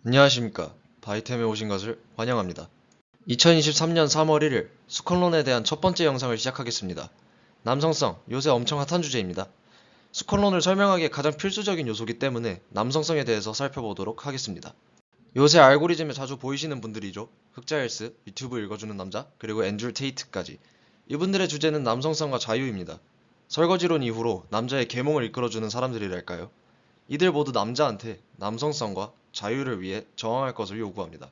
안녕하십니까. 바이템에 오신 것을 환영합니다. 2023년 3월 1일 수컷론에 대한 첫 번째 영상을 시작하겠습니다. 남성성, 요새 엄청 핫한 주제입니다. 수컷론을 설명하기에 가장 필수적인 요소이기 때문에 남성성에 대해서 살펴보도록 하겠습니다. 요새 알고리즘에 자주 보이시는 분들이죠. 흑자헬스, 유튜브 읽어주는 남자, 그리고 앤드류 테이트까지. 이분들의 주제는 남성성과 자유입니다. 설거지론 이후로 남자의 계몽을 이끌어주는 사람들이랄까요. 이들 모두 남자한테 남성성과 자유를 위해 저항할 것을 요구합니다.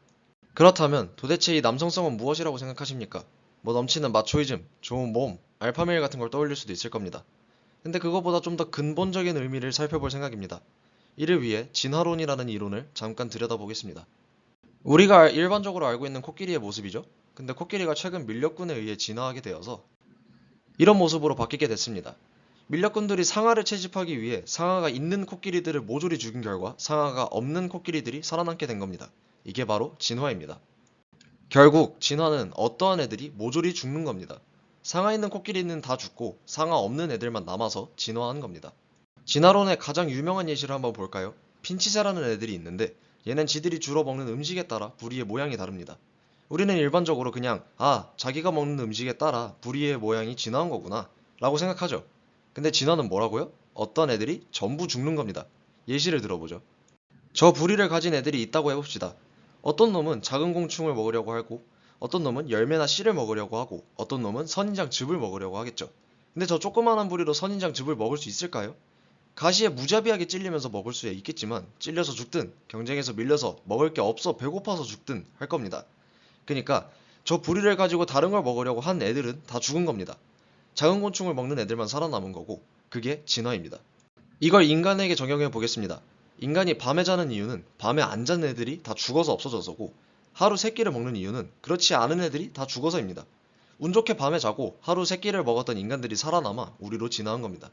그렇다면 도대체 이 남성성은 무엇이라고 생각하십니까? 뭐 넘치는 마초이즘, 좋은 몸, 알파메일 같은 걸 떠올릴 수도 있을 겁니다. 근데 그것보다 좀 더 근본적인 의미를 살펴볼 생각입니다. 이를 위해 진화론이라는 이론을 잠깐 들여다보겠습니다. 우리가 일반적으로 알고 있는 코끼리의 모습이죠. 근데 코끼리가 최근 밀렵꾼에 의해 진화하게 되어서 이런 모습으로 바뀌게 됐습니다. 밀렵꾼들이 상아를 채집하기 위해 상아가 있는 코끼리들을 모조리 죽인 결과 상아가 없는 코끼리들이 살아남게 된 겁니다. 이게 바로 진화입니다. 결국 진화는 어떠한 애들이 모조리 죽는 겁니다. 상아 있는 코끼리는 다 죽고 상아 없는 애들만 남아서 진화하는 겁니다. 진화론의 가장 유명한 예시를 한번 볼까요? 핀치새라는 애들이 있는데 얘는 지들이 주로 먹는 음식에 따라 부리의 모양이 다릅니다. 우리는 일반적으로 그냥 자기가 먹는 음식에 따라 부리의 모양이 진화한 거구나 라고 생각하죠. 근데 진화는 뭐라고요? 어떤 애들이 전부 죽는 겁니다. 예시를 들어보죠. 저 부리를 가진 애들이 있다고 해봅시다. 어떤 놈은 작은 곤충을 먹으려고 하고, 어떤 놈은 열매나 씨를 먹으려고 하고, 어떤 놈은 선인장 즙을 먹으려고 하겠죠. 근데 저 조그마한 부리로 선인장 즙을 먹을 수 있을까요? 가시에 무자비하게 찔리면서 먹을 수 있겠지만 찔려서 죽든 경쟁에서 밀려서 먹을 게 없어 배고파서 죽든 할 겁니다. 그니까 저 부리를 가지고 다른 걸 먹으려고 한 애들은 다 죽은 겁니다. 작은 곤충을 먹는 애들만 살아남은 거고 그게 진화입니다. 이걸 인간에게 적용해 보겠습니다. 인간이 밤에 자는 이유는 밤에 안 자는 애들이 다 죽어서 없어져서고 하루 세 끼를 먹는 이유는 그렇지 않은 애들이 다 죽어서입니다. 운 좋게 밤에 자고 하루 세 끼를 먹었던 인간들이 살아남아 우리로 진화한 겁니다.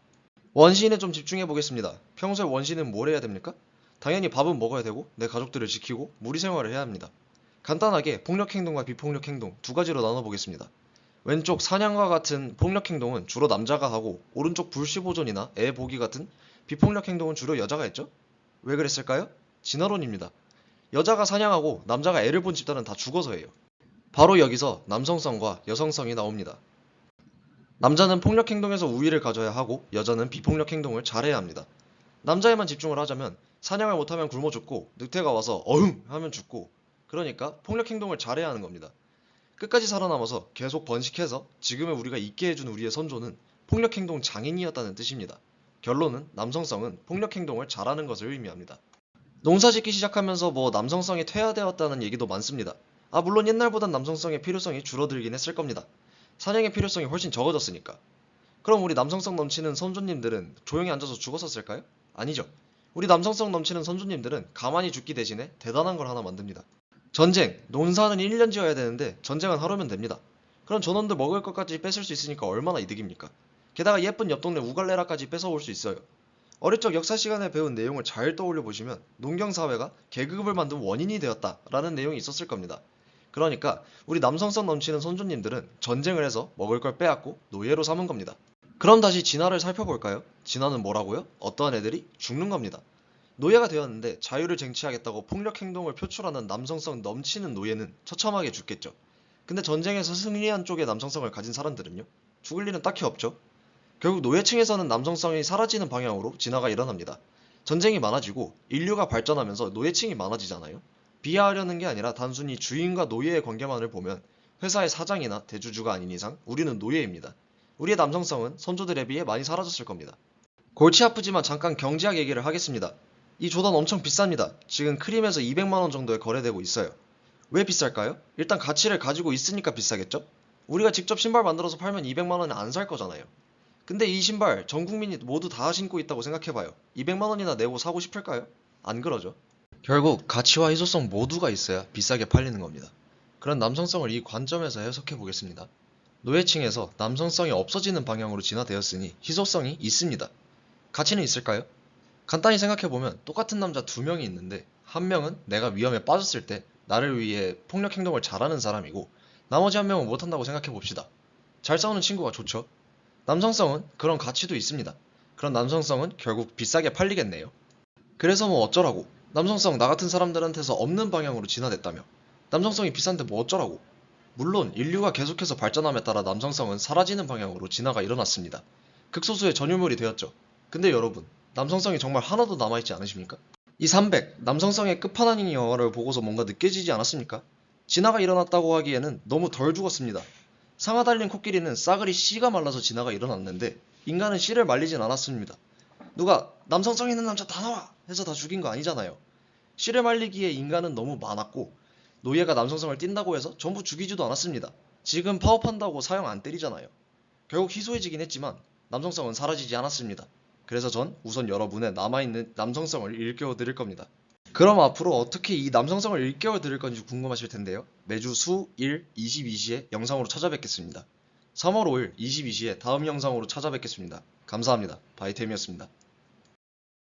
원시인에 좀 집중해 보겠습니다. 평소에 원시인은 뭘 해야 됩니까? 당연히 밥은 먹어야 되고 내 가족들을 지키고 무리 생활을 해야 합니다. 간단하게 폭력 행동과 비폭력 행동 두 가지로 나눠보겠습니다. 왼쪽 사냥과 같은 폭력 행동은 주로 남자가 하고 오른쪽 불시보존이나 애 보기 같은 비폭력 행동은 주로 여자가 했죠? 왜 그랬을까요? 진화론입니다. 여자가 사냥하고 남자가 애를 본 집단은 다 죽어서 해요. 바로 여기서 남성성과 여성성이 나옵니다. 남자는 폭력 행동에서 우위를 가져야 하고 여자는 비폭력 행동을 잘해야 합니다. 남자에만 집중을 하자면 사냥을 못하면 굶어 죽고 늑대가 와서 어흥 하면 죽고 그러니까 폭력 행동을 잘해야 하는 겁니다. 끝까지 살아남아서 계속 번식해서 지금의 우리가 있게 해준 우리의 선조는 폭력행동 장인이었다는 뜻입니다. 결론은 남성성은 폭력행동을 잘하는 것을 의미합니다. 농사짓기 시작하면서 남성성이 퇴화되었다는 얘기도 많습니다. 물론 옛날보단 남성성의 필요성이 줄어들긴 했을 겁니다. 사냥의 필요성이 훨씬 적어졌으니까. 그럼 우리 남성성 넘치는 선조님들은 조용히 앉아서 죽었었을까요? 아니죠. 우리 남성성 넘치는 선조님들은 가만히 죽기 대신에 대단한 걸 하나 만듭니다. 전쟁, 논사는 1년 지어야 되는데 전쟁은 하루면 됩니다. 그럼 전원들 먹을 것까지 뺏을 수 있으니까 얼마나 이득입니까? 게다가 예쁜 옆 동네 우갈레라까지 뺏어올 수 있어요. 어릴 적 역사 시간에 배운 내용을 잘 떠올려 보시면 농경사회가 계급을 만든 원인이 되었다라는 내용이 있었을 겁니다. 그러니까 우리 남성성 넘치는 선조님들은 전쟁을 해서 먹을 걸 빼앗고 노예로 삼은 겁니다. 그럼 다시 진화를 살펴볼까요? 진화는 뭐라고요? 어떠한 애들이 죽는 겁니다. 노예가 되었는데 자유를 쟁취하겠다고 폭력 행동을 표출하는 남성성 넘치는 노예는 처참하게 죽겠죠. 근데 전쟁에서 승리한 쪽의 남성성을 가진 사람들은요? 죽을 일은 딱히 없죠. 결국 노예층에서는 남성성이 사라지는 방향으로 진화가 일어납니다. 전쟁이 많아지고 인류가 발전하면서 노예층이 많아지잖아요. 비하하려는 게 아니라 단순히 주인과 노예의 관계만을 보면 회사의 사장이나 대주주가 아닌 이상 우리는 노예입니다. 우리의 남성성은 선조들에 비해 많이 사라졌을 겁니다. 골치 아프지만 잠깐 경제학 얘기를 하겠습니다. 이 조던 엄청 비쌉니다. 지금 크림에서 200만원 정도에 거래되고 있어요. 왜 비쌀까요? 일단 가치를 가지고 있으니까 비싸겠죠? 우리가 직접 신발 만들어서 팔면 200만원에 안 살 거잖아요. 근데 이 신발 전 국민이 모두 다 신고 있다고 생각해봐요. 200만원이나 내고 사고 싶을까요? 안 그러죠. 결국 가치와 희소성 모두가 있어야 비싸게 팔리는 겁니다. 그런 남성성을 이 관점에서 해석해 보겠습니다. 노예층에서 남성성이 없어지는 방향으로 진화되었으니 희소성이 있습니다. 가치는 있을까요? 간단히 생각해보면 똑같은 남자 두 명이 있는데 한 명은 내가 위험에 빠졌을 때 나를 위해 폭력 행동을 잘하는 사람이고 나머지 한 명은 못한다고 생각해봅시다. 잘 싸우는 친구가 좋죠. 남성성은 그런 가치도 있습니다. 그런 남성성은 결국 비싸게 팔리겠네요. 그래서 어쩌라고. 남성성 나 같은 사람들한테서 없는 방향으로 진화됐다며. 남성성이 비싼데 뭐 어쩌라고. 물론 인류가 계속해서 발전함에 따라 남성성은 사라지는 방향으로 진화가 일어났습니다. 극소수의 전유물이 되었죠. 근데 여러분, 남성성이 정말 하나도 남아있지 않으십니까? 이 300, 남성성의 끝판왕인 영화를 보고서 뭔가 느껴지지 않았습니까? 진화가 일어났다고 하기에는 너무 덜 죽었습니다. 상아 달린 코끼리는 싸그리 씨가 말라서 진화가 일어났는데 인간은 씨를 말리진 않았습니다. 누가 남성성 있는 남자 다 나와! 해서 다 죽인 거 아니잖아요. 씨를 말리기에 인간은 너무 많았고 노예가 남성성을 띈다고 해서 전부 죽이지도 않았습니다. 지금 파업한다고 사형 안 때리잖아요. 결국 희소해지긴 했지만 남성성은 사라지지 않았습니다. 그래서 전 우선 여러분의 남아있는 남성성을 일깨워 드릴 겁니다. 그럼 앞으로 어떻게 이 남성성을 일깨워 드릴 건지 궁금하실 텐데요. 매주 수, 일, 22시에 영상으로 찾아뵙겠습니다. 3월 5일 22시에 다음 영상으로 찾아뵙겠습니다. 감사합니다. 바이템이었습니다.